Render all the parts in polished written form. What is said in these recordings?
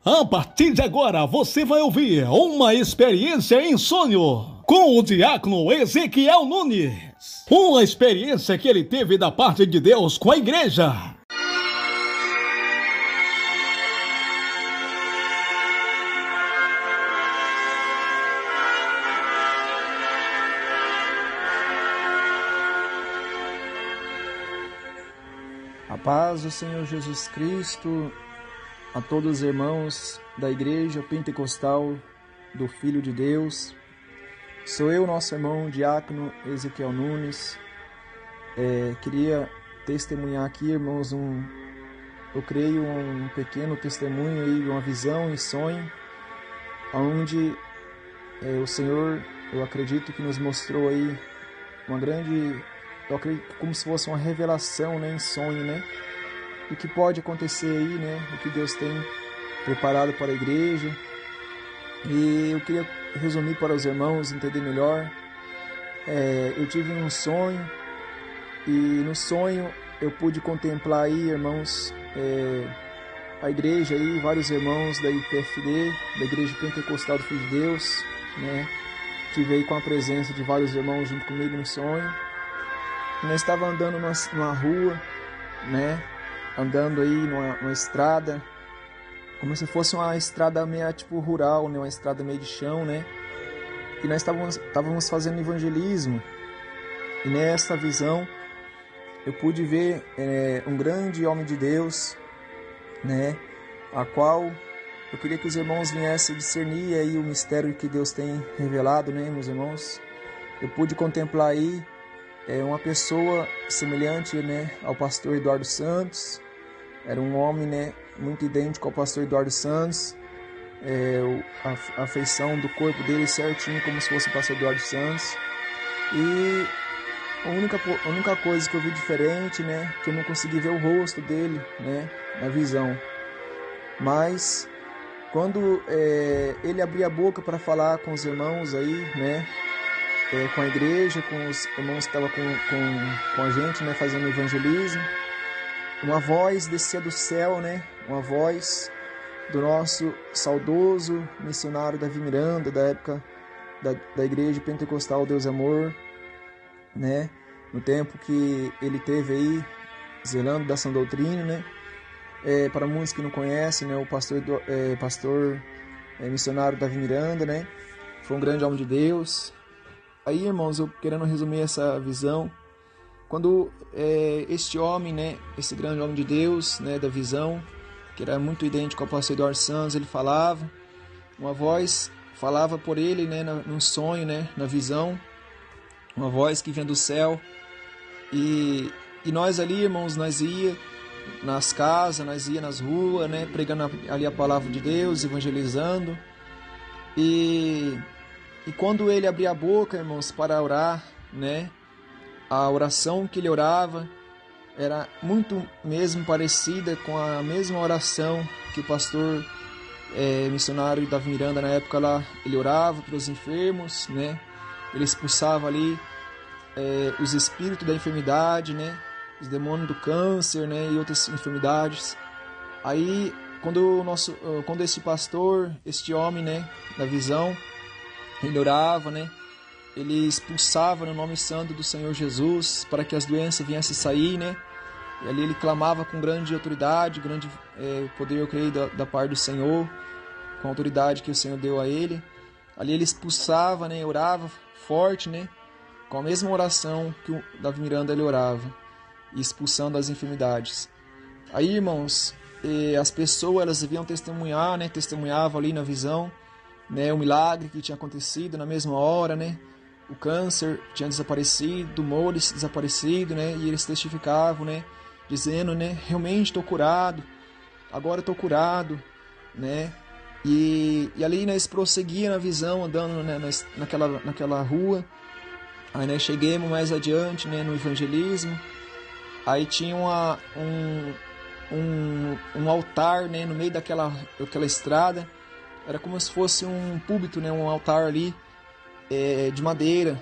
A partir de agora, você vai ouvir uma experiência em sonho com o diácono Ezequiel Nunes. Uma experiência que ele teve da parte de Deus com a igreja. A paz do Senhor Jesus Cristo a todos os irmãos da Igreja Pentecostal do Filho de Deus. Sou eu, nosso irmão diácono Ezequiel Nunes. Queria testemunhar aqui, irmãos, eu creio um pequeno testemunho aí, uma visão e sonho, onde o Senhor, eu acredito que nos mostrou aí uma grande, eu acredito como se fosse uma revelação, né, em sonho, né? O que pode acontecer aí, né? O que Deus tem preparado para a igreja. E eu queria resumir para os irmãos entender melhor. Eu tive um sonho e no sonho eu pude contemplar aí, irmãos, a igreja aí, vários irmãos da IPFD, da Igreja Pentecostal do Filho de Deus, né? Tive aí com a presença de vários irmãos junto comigo no sonho. E nós estávamos andando numa rua, né? Andando aí numa estrada, como se fosse uma estrada meio tipo rural, né? Uma estrada meio de chão, né? E nós estávamos fazendo evangelismo. E nessa visão eu pude ver um grande homem de Deus, né? A qual eu queria que os irmãos viessem discernir aí o mistério que Deus tem revelado, né, meus irmãos? Eu pude contemplar aí uma pessoa semelhante, né, ao pastor Eduardo Santos. Era um homem, né, muito idêntico ao pastor Eduardo Santos. A feição do corpo dele certinho, como se fosse o pastor Eduardo Santos. E a única coisa que eu vi diferente, né, que eu não consegui ver o rosto dele, né, na visão. Mas quando ele abria a boca para falar com os irmãos aí, né, com a igreja, com os irmãos que estavam com a gente, né, fazendo evangelismo, uma voz descia do céu, né, uma voz do nosso saudoso missionário Davi Miranda, da época da Igreja Pentecostal Deus Amor, né, no tempo que ele teve aí, zelando da sã doutrina, né. Para muitos que não conhecem, né, o pastor missionário Davi Miranda, né, foi um grande homem de Deus. Aí, irmãos, eu querendo resumir essa visão, quando este homem, né, esse grande homem de Deus, né, da visão, que era muito idêntico ao pastor Eduardo Santos, ele falava, uma voz falava por ele, né, num sonho, né, na visão, uma voz que vinha do céu, e nós ali, irmãos, nós ia nas casas, nós ia nas ruas, né, pregando ali a palavra de Deus, evangelizando, e quando ele abria a boca, irmãos, para orar, né, a oração que ele orava era muito mesmo parecida com a mesma oração que o pastor missionário Davi Miranda, na época lá, ele orava pelos enfermos, né, ele expulsava ali os espíritos da enfermidade, né, os demônios do câncer, né, e outras enfermidades. Aí, quando esse pastor, este homem, né, da visão, ele orava, né, ele expulsava no nome santo do Senhor Jesus para que as doenças viessem sair, né, e ali ele clamava com grande autoridade, grande poder, eu creio, da parte do Senhor, com a autoridade que o Senhor deu a ele. Ali ele expulsava, né, orava forte, né, com a mesma oração que o Davi Miranda ele orava, expulsando as enfermidades. Aí, irmãos, as pessoas elas vinham testemunhar, né, testemunhavam ali na visão, né, o milagre que tinha acontecido na mesma hora, né, o câncer tinha desaparecido, tumores desaparecido, né, e eles testificavam, né, dizendo, né, realmente estou curado, agora estou curado, né, e ali nós prosseguíamos na visão, andando, né, naquela rua. Aí nós chegamos mais adiante, né, no evangelismo. Aí tinha um altar, né, no meio daquela estrada. Era como se fosse um púlpito, né, um altar ali de madeira.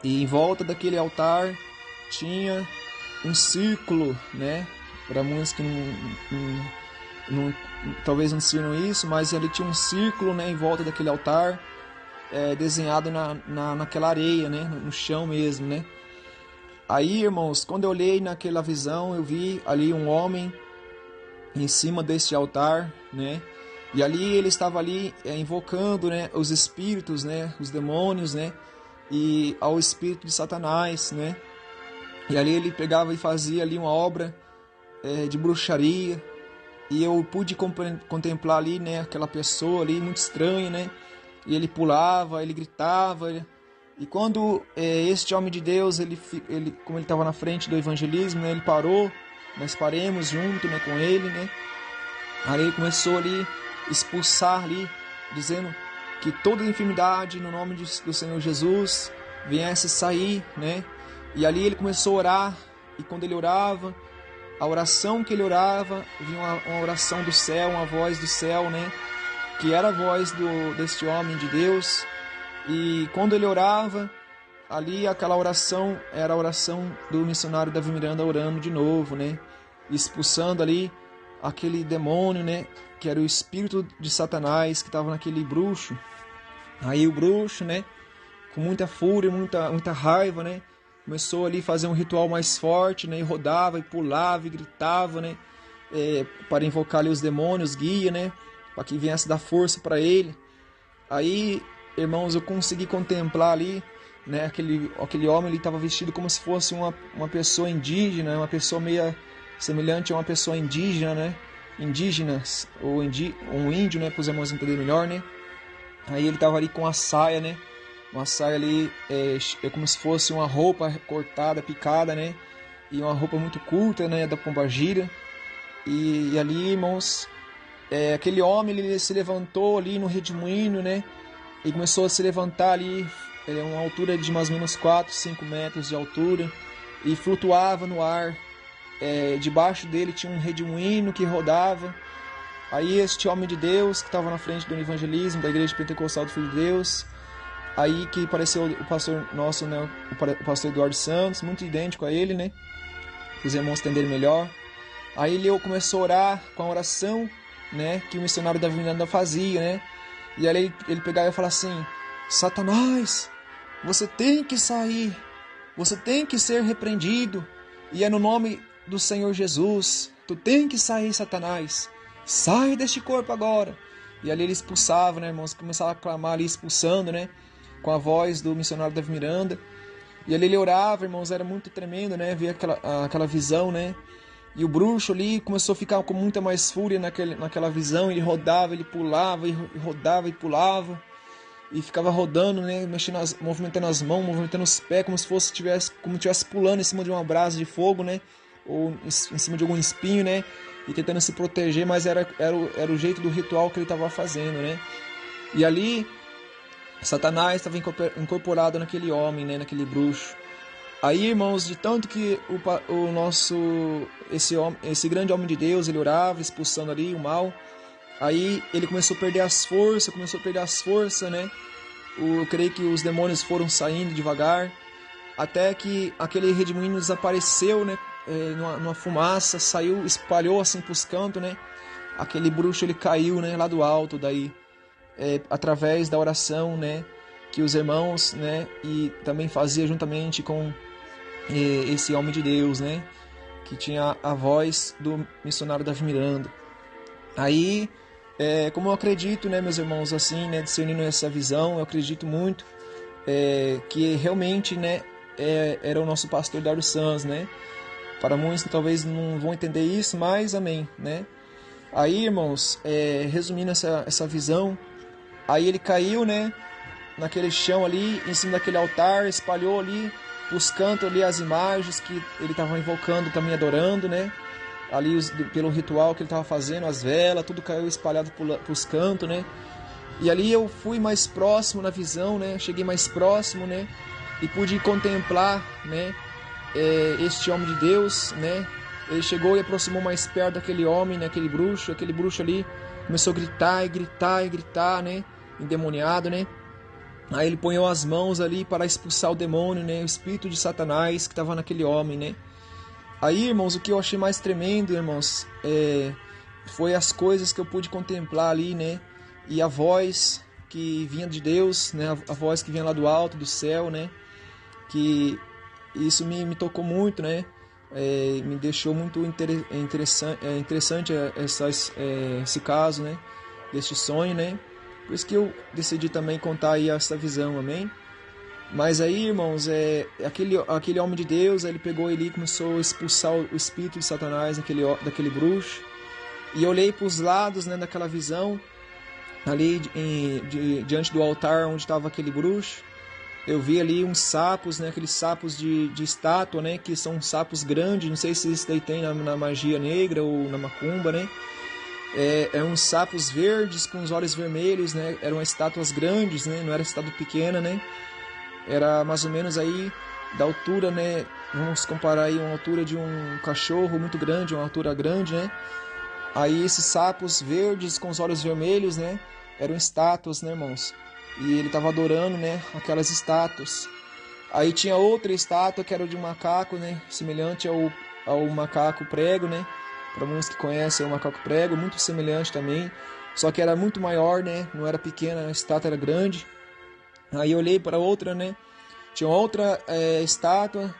E em volta daquele altar tinha um círculo, né? Para muitos que talvez não sirvam isso, mas ali tinha um círculo, né, em volta daquele altar, desenhado naquela areia, né, no chão mesmo, né. Aí, irmãos, quando eu olhei naquela visão, eu vi ali um homem em cima deste altar, né, e ali ele estava ali invocando, né, os espíritos, né, os demônios, né, e ao espírito de Satanás, né. E ali ele pegava e fazia ali uma obra de bruxaria, e eu pude contemplar ali, né, aquela pessoa ali muito estranha, né, e ele pulava, ele gritava, e quando este homem de Deus, ele como ele estava na frente do evangelismo, né, ele parou, nós paremos junto, né, com ele, né, aí ele começou ali expulsar ali, dizendo que toda enfermidade no nome do Senhor Jesus viesse sair, né, e ali ele começou a orar, e quando ele orava, a oração que ele orava, vinha uma oração do céu, uma voz do céu, né? Que era a voz deste homem de Deus. E quando ele orava, ali aquela oração era a oração do missionário Davi Miranda orando de novo, né? Expulsando ali aquele demônio, né? Que era o espírito de Satanás que estava naquele bruxo. Aí o bruxo, né? Com muita fúria, muita raiva, né? Começou ali a fazer um ritual mais forte, né? E rodava, e pulava, e gritava, né? Para invocar ali os demônios, guia, né? Para que viesse dar força para ele. Aí, irmãos, eu consegui contemplar ali, né? Aquele homem, ele estava vestido como se fosse uma pessoa indígena, uma pessoa meio semelhante a uma pessoa indígena, né? Indígenas, ou um índio, né? Para os irmãos entenderem melhor, né? Aí ele estava ali com a saia, né? Uma saia ali como se fosse uma roupa cortada, picada, né? E uma roupa muito curta, né? Da pombagira. E ali, irmãos, aquele homem, ele se levantou ali no redemoinho, né? E começou a se levantar ali, uma altura de mais ou menos 4, 5 metros de altura. E flutuava no ar. Debaixo dele tinha um redemoinho que rodava. Aí este homem de Deus, que estava na frente do evangelismo da Igreja Pentecostal do Filho de Deus... Aí que apareceu o pastor nosso, né, o pastor Eduardo Santos, muito idêntico a ele, né, para os irmãos entenderem melhor. Aí ele começou a orar com a oração, né, que o missionário Davi Miranda fazia, né, e aí ele pegava e falava assim: Satanás, você tem que sair, você tem que ser repreendido, e é no nome do Senhor Jesus, tu tem que sair, Satanás, sai deste corpo agora. E ali ele expulsava, né, irmãos, começava a clamar ali, expulsando, né, com a voz do missionário Davi Miranda. E ali ele orava, irmãos, era muito tremendo, né? Via aquela visão, né? E o bruxo ali começou a ficar com muita mais fúria naquela visão. Ele rodava, ele pulava, e rodava e pulava. E ficava rodando, né? Movimentando as mãos, movimentando os pés, como se estivesse pulando em cima de uma brasa de fogo, né? Ou em cima de algum espinho, né? E tentando se proteger, mas era o jeito do ritual que ele estava fazendo, né? E ali Satanás estava incorporado naquele homem, né, naquele bruxo. Aí, irmãos, de tanto que esse grande homem de Deus, ele orava, expulsando ali o mal. Aí ele começou a perder as forças, né? Eu creio que os demônios foram saindo devagar, até que aquele redemoinho desapareceu, né? Numa fumaça, saiu, espalhou assim para os cantos, né? Aquele bruxo, ele caiu, né, lá do alto, daí. Através da oração, né, que os irmãos, né, e também fazia juntamente com esse homem de Deus, né, que tinha a voz do missionário Davi Miranda. Aí, como eu acredito, né, meus irmãos, assim, né, discernindo essa visão, eu acredito muito que realmente, né, era o nosso pastor Eduardo Santos, né. Para muitos talvez não vão entender isso, mas amém, né. Aí, irmãos, resumindo essa visão, aí ele caiu, né, naquele chão ali, em cima daquele altar, espalhou ali, os cantos ali, as imagens que ele estava invocando, também adorando, né, ali pelo ritual que ele estava fazendo, as velas, tudo caiu espalhado para os cantos, né, e ali eu fui mais próximo na visão, né, cheguei mais próximo, né, e pude contemplar, né, este homem de Deus, né, ele chegou e aproximou mais perto daquele homem, né, aquele bruxo ali, começou a gritar, né, endemoniado, né. Aí ele ponhou as mãos ali para expulsar o demônio, né, o espírito de Satanás que estava naquele homem, né. Aí, irmãos, o que eu achei mais tremendo, irmãos, foi as coisas que eu pude contemplar ali, né? E a voz que vinha de Deus, né? A voz que vinha lá do alto, do céu, né? Que isso me tocou muito, né? Me deixou muito interessante esse caso, né? Deste sonho, né? Por isso que eu decidi também contar aí essa visão, amém? Mas aí, irmãos, aquele homem de Deus, ele pegou e começou a expulsar o espírito de Satanás daquele bruxo. E eu olhei para os lados, né, daquela visão, ali diante do altar onde estava aquele bruxo. Eu vi ali uns sapos, né, aqueles sapos de estátua, né, que são sapos grandes. Não sei se isso daí tem na magia negra ou na macumba, né? Uns sapos verdes com os olhos vermelhos, né? Eram estátuas grandes, né? Não era estátua pequena, né? Era mais ou menos aí da altura, né? Vamos comparar aí uma altura de um cachorro muito grande, uma altura grande, né? Aí esses sapos verdes com os olhos vermelhos, né? Eram estátuas, né, irmãos? E ele estava adorando, né? Aquelas estátuas. Aí tinha outra estátua que era de um macaco, né? Semelhante ao macaco prego, né? Para muitos que conhecem o macaco prego, muito semelhante também. Só que era muito maior, né? Não era pequena, a estátua era grande. Aí eu olhei para outra, né? Tinha outra estátua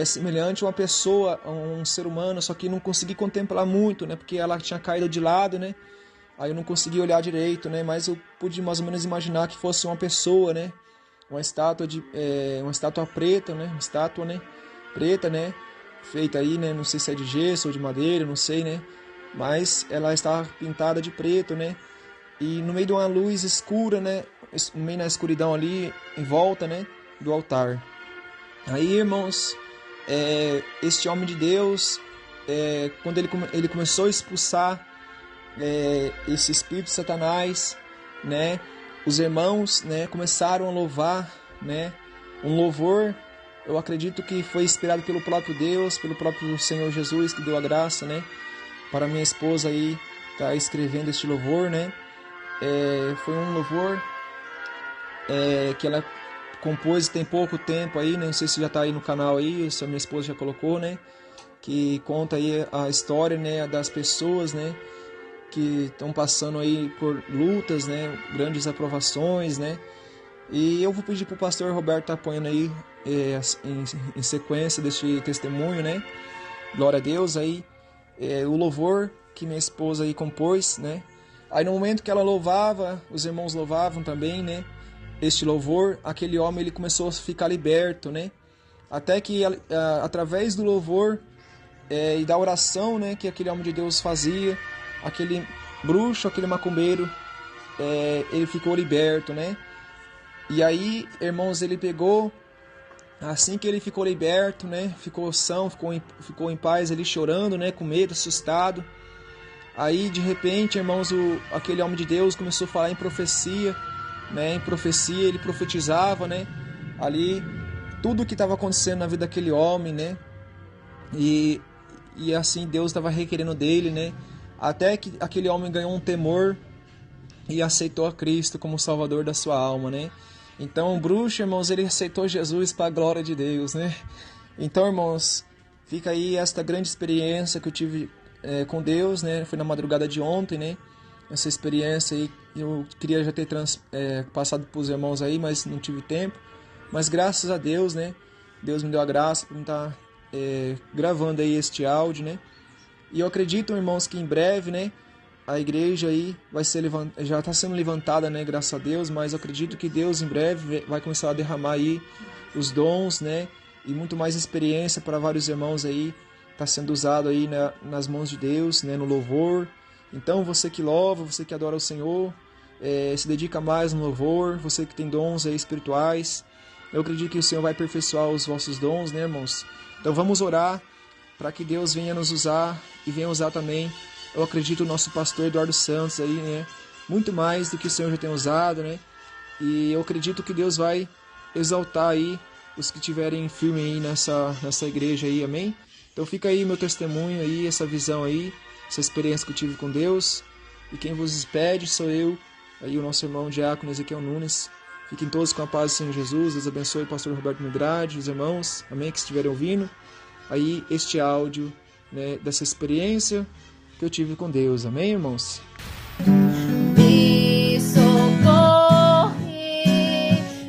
semelhante a uma pessoa, a um ser humano, só que não consegui contemplar muito, né? Porque ela tinha caído de lado, né? Aí eu não consegui olhar direito, né? Mas eu pude mais ou menos imaginar que fosse uma pessoa, né? Uma estátua preta, né? Uma estátua, né? Preta, né? Feita aí, né? Não sei se é de gesso ou de madeira, não sei, né? Mas ela estava pintada de preto, né? E no meio de uma luz escura, né? Meio na escuridão ali, em volta, né? Do altar. Aí, irmãos, este homem de Deus, quando ele começou a expulsar esse espírito de Satanás, né? Os irmãos, né? Começaram a louvar, né? Um louvor. Eu acredito que foi inspirado pelo próprio Deus, pelo próprio Senhor Jesus, que deu a graça, né? Para minha esposa aí tá escrevendo este louvor, né? Foi um louvor que ela compôs tem pouco tempo aí, né? Não sei se já tá aí no canal aí, se a minha esposa já colocou, né? Que conta aí a história, né? Das pessoas, né? Que estão passando aí por lutas, né? Grandes aprovações, né? E eu vou pedir para o pastor Roberto estar apoiando aí em sequência deste testemunho, né? Glória a Deus aí. O louvor que minha esposa aí compôs, né? Aí no momento que ela louvava, os irmãos louvavam também, né? Este louvor, aquele homem ele começou a ficar liberto, né? Até que através do louvor e da oração, né? Que aquele homem de Deus fazia, aquele bruxo, aquele macumbeiro, ele ficou liberto, né? E aí, irmãos, ele pegou, assim que ele ficou liberto, né? Ficou são, ficou em paz, ele chorando, né? Com medo, assustado. Aí, de repente, irmãos, aquele homem de Deus começou a falar em profecia, né? Em profecia, ele profetizava, né? Ali, tudo o que estava acontecendo na vida daquele homem, né? E assim, Deus estava requerendo dele, né? Até que aquele homem ganhou um temor e aceitou a Cristo como Salvador da sua alma, né? Então, o bruxo, irmãos, ele aceitou Jesus para a glória de Deus, né? Então, irmãos, fica aí esta grande experiência que eu tive com Deus, né? Foi na madrugada de ontem, né? Essa experiência aí, eu queria já ter passado para os irmãos aí, mas não tive tempo. Mas graças a Deus, né? Deus me deu a graça para estar gravando aí este áudio, né? E eu acredito, irmãos, que em breve, né? A igreja aí já está sendo levantada, né? Graças a Deus, mas eu acredito que Deus em breve vai começar a derramar aí os dons, né? E muito mais experiência para vários irmãos aí. Está sendo usado aí nas mãos de Deus, né? No louvor. Então você que louva, você que adora o Senhor, se dedica mais no louvor, você que tem dons aí espirituais. Eu acredito que o Senhor vai aperfeiçoar os vossos dons, né, irmãos? Então vamos orar para que Deus venha nos usar e venha usar também, eu acredito, o nosso pastor Eduardo Santos aí, né? Muito mais do que o Senhor já tem usado, né? E eu acredito que Deus vai exaltar aí os que tiverem firme aí nessa igreja aí, amém? Então fica aí meu testemunho aí, essa visão aí, essa experiência que eu tive com Deus. E quem vos despede sou eu, aí o nosso irmão diácono Ezequiel Nunes. Fiquem todos com a paz do Senhor Jesus. Deus abençoe o pastor Roberto Mildrade, os irmãos, amém, que estiverem ouvindo aí este áudio, né, dessa experiência que eu tive com Deus. Amém, irmãos? Me socorre,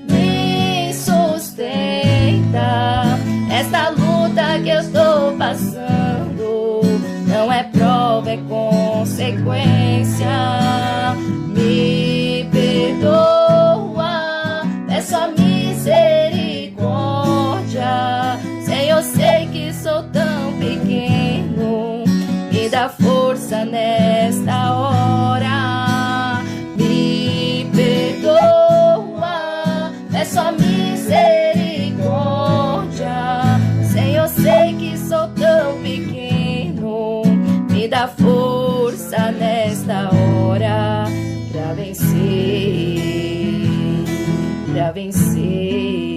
me sustenta. Esta luta que eu estou passando não é prova, é consequência. Me perdoa, peço a misericórdia. Senhor, eu sei que sou tão pequeno, me dá força nesta hora. Me perdoa, peço a misericórdia. Senhor, eu sei que sou tão pequeno, me dá força nesta hora pra vencer, pra vencer.